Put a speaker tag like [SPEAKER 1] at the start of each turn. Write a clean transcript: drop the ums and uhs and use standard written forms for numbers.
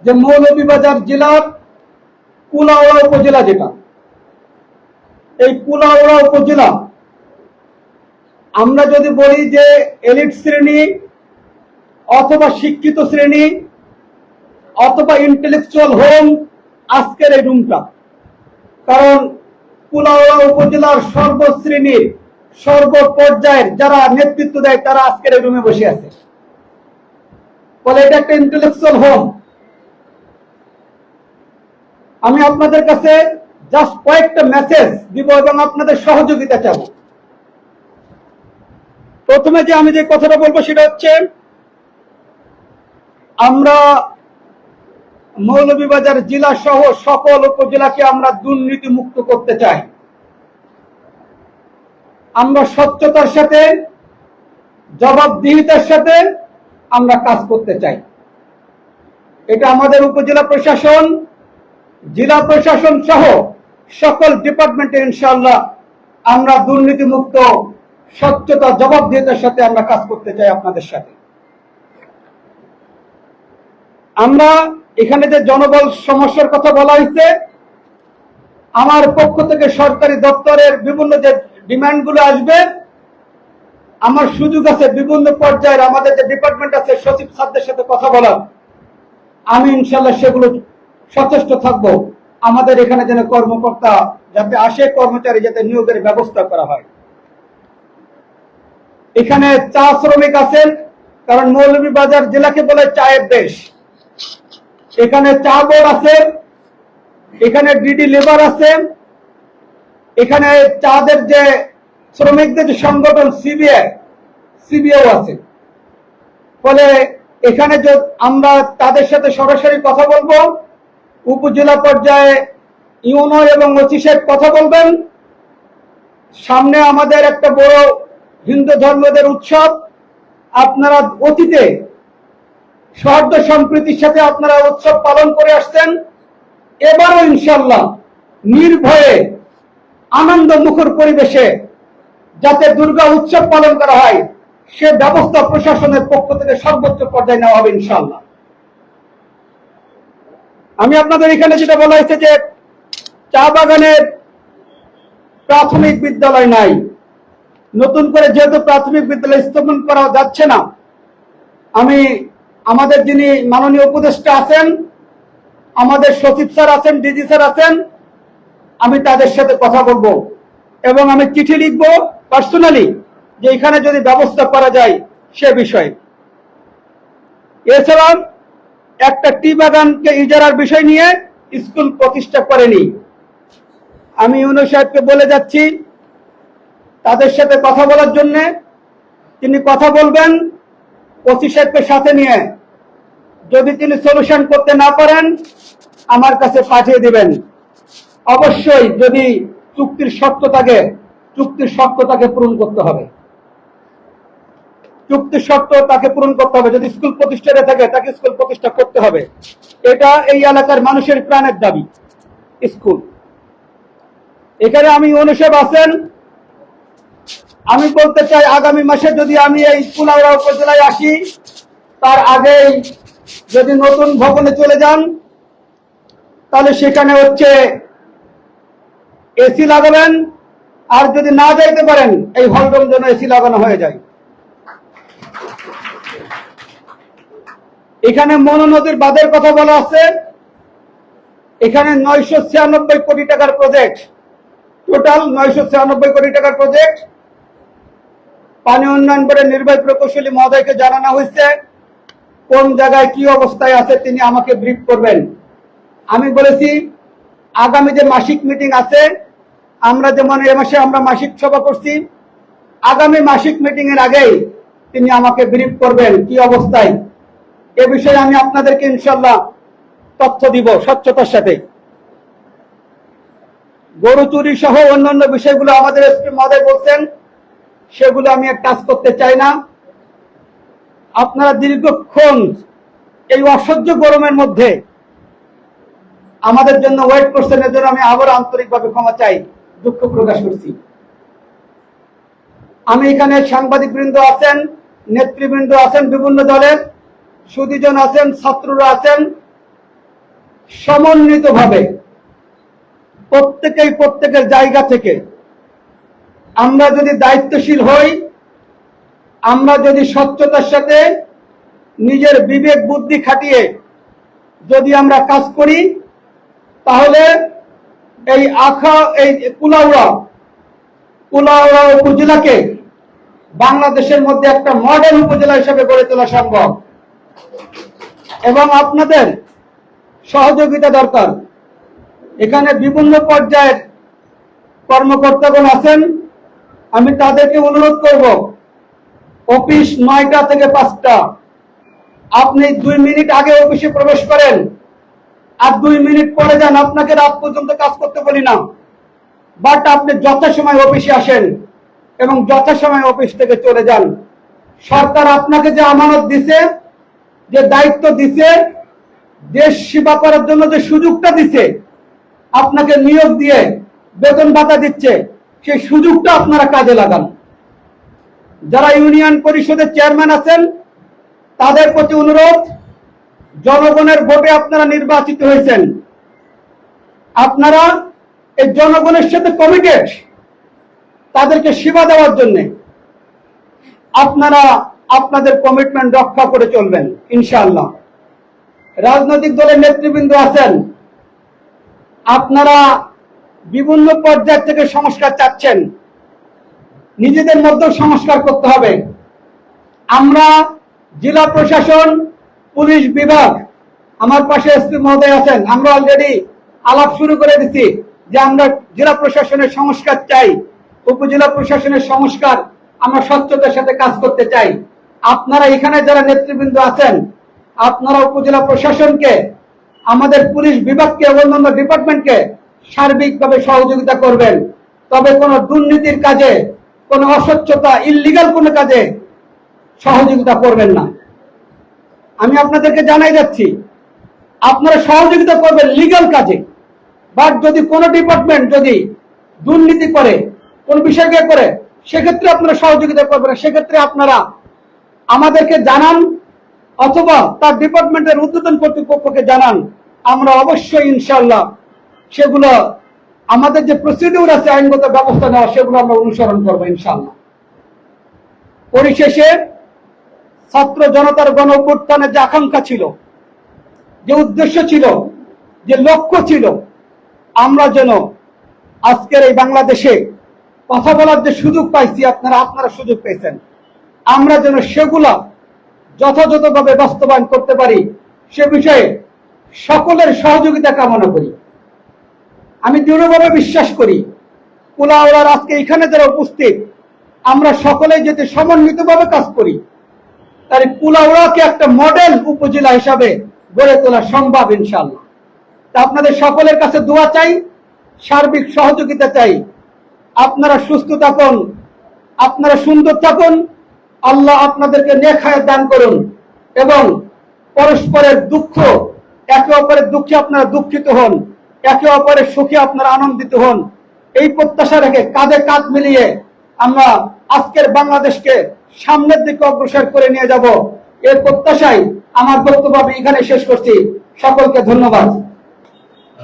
[SPEAKER 1] যে মৌলভীবাজার জেলার কুলাউড়া উপজেলা, যেটা এই কুলাউড়া উপজেলা, আমরা যদি বলি যে এলিট শ্রেণী অথবা শিক্ষিত শ্রেণী অথবা ইন্টেলেকচুয়াল হোম আজকের এই রুমটা। কারণ কুলাউড়া উপজেলার সর্বশ্রেণীর সর্বপর্যায়ের যারা নেতৃত্ব দেয় তারা আজকের এই রুমে বসে আছে। ফলে এটা একটা ইন্টেলেকচুয়াল হোম। আমি আপনাদের কাছে জাস্ট কয়েকটা মেসেজ দিব এবং আপনাদের সহযোগিতা চাবো। প্রথমে যে আমি যে কথাটা বলবো সেটা হচ্ছে, আমরা মৌলভীবাজার জেলা সহ সকল উপজেলাকে আমরা দুর্নীতি মুক্ত করতে চাই। আমরা স্বচ্ছতার সাথে জবাবদিহিতার সাথে আমরা কাজ করতে চাই। এটা আমাদের উপজেলা প্রশাসন, জেলা প্রশাসন সহ সকল ডিপার্টমেন্টে ইনশাআল্লাহ আমরা দুর্নীতি মুক্ত স্বচ্ছতা জবাবদিহিতার সাথে আমরা কাজ করতে চাই আপনাদের সাথে। আমরা এখানে যে জনবল সমস্যার কথা বলা হয়েছে, আমার পক্ষ থেকে সরকারি দপ্তরের বিভিন্ন যে ডিমান্ডগুলো আসবে, আমার সুযোগ আছে বিভিন্ন পর্যায়ের আমাদের যে ডিপার্টমেন্ট আছে সচিব স্যারদের সাথে কথা বলার। আমি ইনশাআল্লাহ সেগুলো সচেষ্ট থাকব। আমাদের এখানে যেন কর্মকর্তা যাতে আসে, কর্মচারী যাতে নিয়োগের ব্যবস্থা করা হয়। এখানে চা শ্রমিক আছেন, কারণ মৌলভীবাজার জেলাকে বলে চায়ের দেশ। এখানে চা বোর্ড আছে, এখানে ডিডি লেবার আছে, এখানে চাঁদের যে শ্রমিকদের যে সংগঠন সিবিআই আছে। ফলে এখানে আমরা তাদের সাথে সরাসরি কথা বলবো। উপজেলা পর্যায়ে ইউনো এবং ওসি সাহেব কথা বলবেন। সামনে আমাদের একটা বড় হিন্দু ধর্মদের উৎসব। আপনারা অতীতে সৌহার্দ্য সম্প্রীতির সাথে আপনারা উৎসব পালন করে আসছেন। এবারও ইনশাআল্লাহ নির্ভয়ে আনন্দ মুখর পরিবেশে যাতে দুর্গা উৎসব পালন করা হয়, সে ব্যবস্থা প্রশাসনের পক্ষ থেকে সর্বোচ্চ পর্যায়ে নেওয়া হবে ইনশাআল্লাহ। আমি আপনাদের এখানে যেটা বলা হয়েছে যে চা বাগানের প্রাথমিক বিদ্যালয় নাই, নতুন করে যেহেতু প্রাথমিক বিদ্যালয় স্থাপন করা যাচ্ছে না, আমি আমাদের যিনি মাননীয় উপদেষ্টা আছেন, আমাদের সচিব স্যার আছেন, ডিজি স্যার আছেন, আমি তাদের সাথে কথা বলবো এবং আমি চিঠি লিখবো পার্সোনালি যে এখানে যদি ব্যবস্থা করা যায় সে বিষয়ে। এছাড়া একটা টি বাগানকে ইজারার বিষয় নিয়ে স্কুল প্রতিষ্ঠা করেনি। আমি ইউনো সাহেবকে বলে যাচ্ছি তাদের সাথে কথা বলার জন্য। তিনি কথা বলবেন ওসি সাহেবকে সাথে নিয়ে। যদি তিনি সলিউশন করতে না পারেন আমার কাছে পাঠিয়ে দিবেন। অবশ্যই যদি চুক্তির শর্তটাকে পূরণ করতে হবে। চুক্তির শর্ত তাকে পূরণ করতে হবে। যদি স্কুল প্রতিষ্ঠানে থাকে তাকে স্কুল প্রতিষ্ঠা করতে হবে। এটা এই এলাকার মানুষের প্রাণের দাবি, স্কুল। এখানে আমি অনুষেব আছেন, আমি বলতে চাই আগামী মাসে যদি আমি এই কুলাউড়া উপজেলায় আসি, তার আগেই যদি নতুন ভবনে চলে যান, তাহলে সেখানে হচ্ছে এসি লাগাবেন। আর যদি না যাইতে পারেন এই হলরুম যেন এসি লাগানো হয়ে যায়। এখানে মনো নদীর বাঁধের কথা বলা আছে। এখানে 996 কোটি টাকার প্রজেক্ট, টোটাল 996 কোটি টাকার প্রজেক্ট। পানি উন্নয়ন বোর্ডের নির্বাহী প্রকৌশলী মহোদয়কে জানানো হয়েছে কোন জায়গায় কি অবস্থায় আছে, তিনি আমাকে ব্রিফ করবেন। আমি বলেছি আগামী যে মাসিক মিটিং আছে, আমরা যেমন এ মাসে আমরা মাসিক সভা করছি, আগামী মাসিক মিটিং এর আগেই তিনি আমাকে ব্রিফ করবেন কি অবস্থায়। এ বিষয়ে আমি আপনাদেরকে ইনশাআল্লাহ তথ্য দিব স্বচ্ছতার সাথে। গরু চুরি সহ অন্যান্য বিষয়গুলো আমাদের এসপি মহোদয় বলছেন, সেগুলো আমি আর কাজ করতে চাই না। আপনারা দীর্ঘক্ষণ এই অসহ্য গরমের মধ্যে আমাদের জন্য ওয়েট করছেন, এর জন্য আমি আবার আন্তরিকভাবে ক্ষমা চাই, দুঃখ প্রকাশ করছি। আমি এখানে সাংবাদিক বৃন্দ আছেন, নেতৃবৃন্দ আছেন, বিভিন্ন দলের সুদীজন আছেন, ছাত্ররা আছেন, সমন্বিতভাবে প্রত্যেকের জায়গা থেকে আমরা যদি দায়িত্বশীল হই, আমরা যদি স্বচ্ছতার সাথে নিজের বিবেক বুদ্ধি খাটিয়ে যদি আমরা কাজ করি, তাহলে এই কুলাউড়া উপজেলাকে বাংলাদেশের মধ্যে একটা মডেল উপজেলা হিসেবে গড়ে তোলা সম্ভব। এবং আপনাদের সহযোগিতা দরকার। এখানে বিভিন্ন পর্যায়ের কর্মকর্তাগণ আছেন, আমি তাদেরকে অনুরোধ করব, অফিস 9টা থেকে 5টা, আপনি 2 মিনিট আগে অফিসে প্রবেশ করেন আর 2 মিনিট পরে যান। আপনাকে রাত পর্যন্ত কাজ করতে বলি না, বাট আপনি যথাসময় অফিসে আসেন এবং যথাসময় অফিস থেকে চলে যান। সরকার আপনাকে যে আমানত দিছে, যে দায়িত্ব দিছে, দেশ সেবা করার জন্য যে সুযোগটা দিছে, আপনাকে নিয়োগ দিয়ে বেতন ভাতা দিচ্ছে, সেই সুযোগটা আপনারা কাজে লাগান। যারা ইউনিয়ন পরিষদের চেয়ারম্যান আছেন, তাদের প্রতি অনুরোধ, জনগণের ভোটে আপনারা নির্বাচিত হয়েছেন, আপনারা এই জনগণের সাথে কমিটেড, তাদেরকে সেবা দেওয়ার জন্য আপনারা আপনাদের কমিটমেন্ট রক্ষা করে চলবেন ইনশাআল্লাহ। রাজনৈতিক দলের নেতৃবৃন্দ আছেন, আপনারা বিভিন্ন পর্যায় থেকে সংস্কার চাচ্ছেন, নিজেদের মধ্যে সংস্কার করতে হবে। আমরা জেলা প্রশাসন, পুলিশ বিভাগ, আমার পাশে এসপি মহোদয় আছেন, আমরা অলরেডি আলাপ শুরু করে দিচ্ছি যে আমরা জেলা প্রশাসনের সংস্কার চাই, উপজেলা প্রশাসনের সংস্কার, আমরা স্বচ্ছতার সাথে কাজ করতে চাই। আপনারা এখানে যারা নেতৃবৃন্দ আছেন, আপনারা উপজেলা প্রশাসনকে, আমাদের পুলিশ বিভাগকে, অন্যান্য ডিপার্টমেন্টকে সার্বিকভাবে সহযোগিতা করবেন। তবে কোনো দুর্নীতির কাজে, কোনো অস্বচ্ছতা, ইল্লিগাল কোনো কাজে সহযোগিতা করবেন না। আমি আপনাদেরকে জানাই যাচ্ছি, আপনারা সহযোগিতা করবেন লিগ্যাল কাজে, বাট যদি কোনো ডিপার্টমেন্ট যদি দুর্নীতি করে, কোন বিষয়কে করে, সেক্ষেত্রে আপনারা সহযোগিতা করবেন। সেক্ষেত্রে আপনারা আমাদেরকে জানান অথবা তার ডিপার্টমেন্টের ঊর্ধ্বতন কর্তৃপক্ষকে জানান। আমরা অবশ্যই ইনশাআল্লাহ সেগুলো, আমাদের যে প্রসিডিউর আছে আইনগত ব্যবস্থা নেওয়া, সেগুলো আমরা অনুসরণ করবো ইনশাআল্লাহ। পরিশেষে ছাত্র জনতার গণ অভ্যুত্থানের যে আকাঙ্ক্ষা ছিল, যে উদ্দেশ্য ছিল, যে লক্ষ্য ছিল, আমরা যেন আজকের এই বাংলাদেশে কথা বলার যে সুযোগ পাইছি, আপনারা সুযোগ পেয়েছেন, আমরা যেন সেগুলা যথাযথভাবে বাস্তবায়ন করতে পারি, সে বিষয়ে সকলের সহযোগিতা কামনা করি। আমি দৃঢ়ভাবে বিশ্বাস করি, কুলাউড়ার আজকে এখানে যারা উপস্থিত, আমরা সকলেই যদি সমন্বিতভাবে কাজ করি, তাহলে কুলাউড়াকে একটা মডেল উপজেলা হিসাবে গড়ে তোলা সম্ভব ইনশাআল্লাহ। তা আপনাদের সকলের কাছে দোয়া চাই, সার্বিক সহযোগিতা চাই। আপনারা সুস্থ থাকুন, আপনারা সুন্দর থাকুন, আল্লাহ আপনাদেরকে নেক হায়াত দান করুন এবং পরস্পরের দুঃখ, একে অপরের দুঃখে আপনারা দুঃখিত হন, একে অপরের সুখে আপনারা আনন্দিত হন। এই প্রত্যাশা রেখে কাঁধে কাঁধ মিলিয়ে আমরা আজকের বাংলাদেশকে সামনের দিকে অগ্রসর করে নিয়ে যাব। এর প্রত্যাশায় আমার বক্তব্য আমি এখানে শেষ করছি। সকলকে ধন্যবাদ।